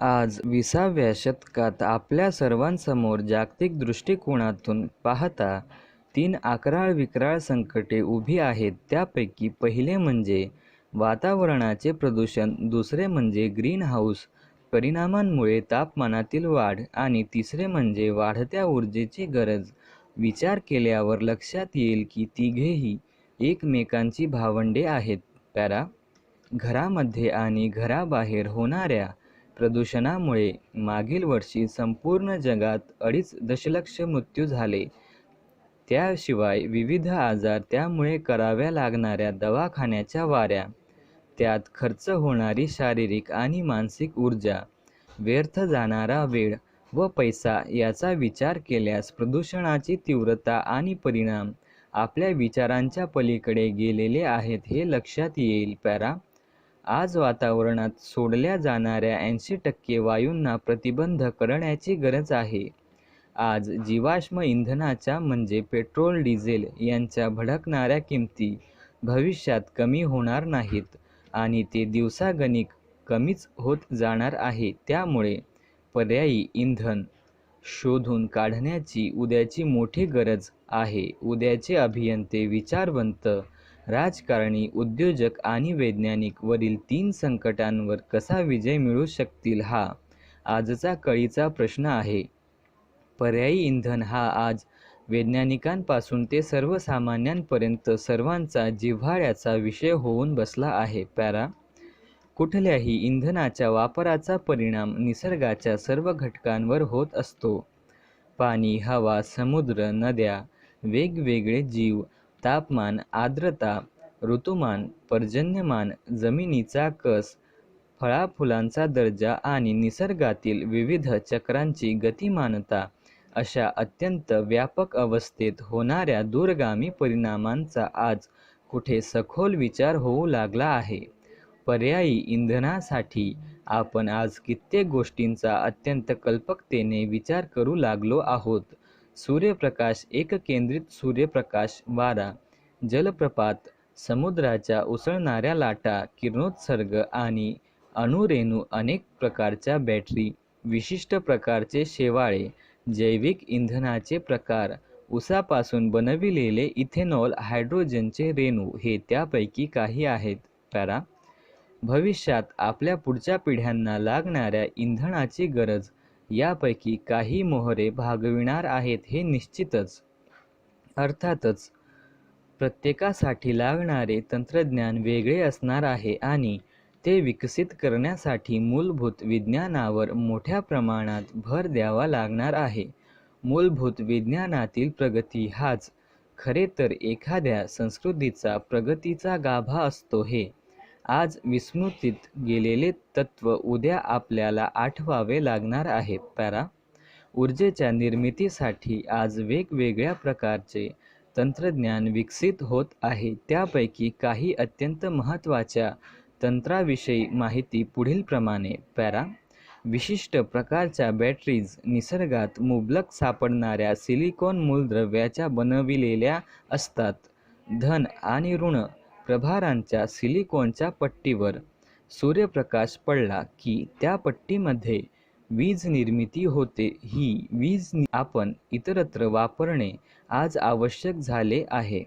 आज 20व्या शतकात आपल्या सर्वांसमोर जागतिक दृष्टिकोनातून पाहता 3 अकराळ-विक्राळ संकटे उभी आहेत. त्यापैकी पहिले म्हणजे वातावरणाचे प्रदूषण, दुसरे म्हणजे ग्रीनहाऊस परिणामांमुळे तापमानातील वाढ आणि तिसरे म्हणजे वाढत्या ऊर्जेची गरज. विचार केल्यावर लक्षात येईल की तिघेही एकमेकांची भावंडे आहेत. पॅरा. घरामध्ये आणि घराबाहेर होणाऱ्या प्रदूषणामुळे मागील वर्षी संपूर्ण जगात 2.5 दशलक्ष मृत्यू झाले. त्याशिवाय विविध आजार, त्यामुळे कराव्या लागणाऱ्या दवाखान्याच्या वाऱ्या, त्यात खर्च होणारी शारीरिक आणि मानसिक ऊर्जा, व्यर्थ जाणारा वेळ व पैसा याचा विचार केल्यास प्रदूषणाची तीव्रता आणि परिणाम आपल्या विचारांच्या पलीकडे गेलेले आहेत हे लक्षात येईल. पॅरा. आज वातावरणात सोडल्या जाणाऱ्या 80% वायूंना प्रतिबंध करण्याची गरज आहे. आज जीवाश्म इंधनाच्या म्हणजे पेट्रोल, डिझेल यांच्या भडकणाऱ्या किमती भविष्यात कमी होणार नाहीत आणि ते दिवसागणिक कमीच होत जाणार आहे. त्यामुळे पर्यायी इंधन शोधून काढण्याची उद्याची मोठी गरज आहे. उद्याचे अभियंते, विचारवंत, राजकारणी, उद्योजक आणि वैज्ञानिक वरील 3 संकटांवर कसा विजय मिळवू शकतील हा आजचा कळीचा प्रश्न आहे. पर्यायी इंधन हा आज वैज्ञानिकांपासून ते सर्वसामान्यांपर्यंत सर्वांचा जिव्हाळ्याचा विषय होऊन बसला आहे. पॅरा. कुठल्याही इंधनाच्या वापराचा परिणाम निसर्गाच्या सर्व घटकांवर होत असतो. पाणी, हवा, समुद्र, नद्या, वेगवेगळे जीव, तापमान, आर्द्रता, ऋतुमान, पर्जन्यमान, जमिनीचा कस, फळाफुलांचा दर्जा आणि निसर्गातील विविध चक्रांची गतिमानता अशा अत्यंत व्यापक अवस्थेत होणाऱ्या दूरगामी परिणामांचा आज कुठे सखोल विचार होऊ लागला आहे. पर्यायी इंधनासाठी आपण आज कित्येक गोष्टींचा अत्यंत कल्पकतेने विचार करू लागलो आहोत. सूर्यप्रकाश, एककेंद्रित सूर्यप्रकाश, वारा, जलप्रपात, समुद्राच्या उसळणाऱ्या लाटा, किरणोत्सर्ग आणि अणुरेणू, अनेक प्रकारच्या बॅटरी, विशिष्ट प्रकारचे शेवाळे, जैविक इंधनाचे प्रकार, ऊसापासून बनविलेले इथेनॉल, हायड्रोजनचे रेणू हे त्यापैकी काही आहेत. पॅरा. भविष्यात आपल्या पुढच्या पिढ्यांना लागणाऱ्या इंधनाची गरज यापैकी काही मोहरे भागविणार आहेत हे निश्चितच. अर्थातच प्रत्येकासाठी लागणारे तंत्रज्ञान वेगळे असणार आहे आणि ते विकसित करण्यासाठी मूलभूत विज्ञानावर मोठ्या प्रमाणात भर द्यावा लागणार आहे. मूलभूत विज्ञानातील प्रगती हाच खरे तर एखाद्या संस्कृतीचा प्रगतीचा गाभा असतो. हे आज विस्मृतीत गेलेले तत्त्व उद्या आपल्याला आठवावे लागणार आहे. पॅरा. ऊर्जेच्या निर्मितीसाठी आज वेगवेगळ्या प्रकारचे तंत्रज्ञान विकसित होत आहे. त्यापैकी काही अत्यंत महत्त्वाच्या तंत्राविषयी माहिती पुढीलप्रमाणे. पॅरा. विशिष्ट प्रकारच्या बॅटरीज निसर्गात मुबलक सापडणाऱ्या सिलिकॉन मूलद्रव्याच्या बनविलेल्या असतात. धन आणि ऋण प्रभारांच्या सिलिकॉनच्या पट्टीवर सूर्यप्रकाश पडला की त्या पट्टीमध्ये वीज निर्मिती होते. ही वीज आपण इतरत्र वापरणे आज आवश्यक झाले आहे.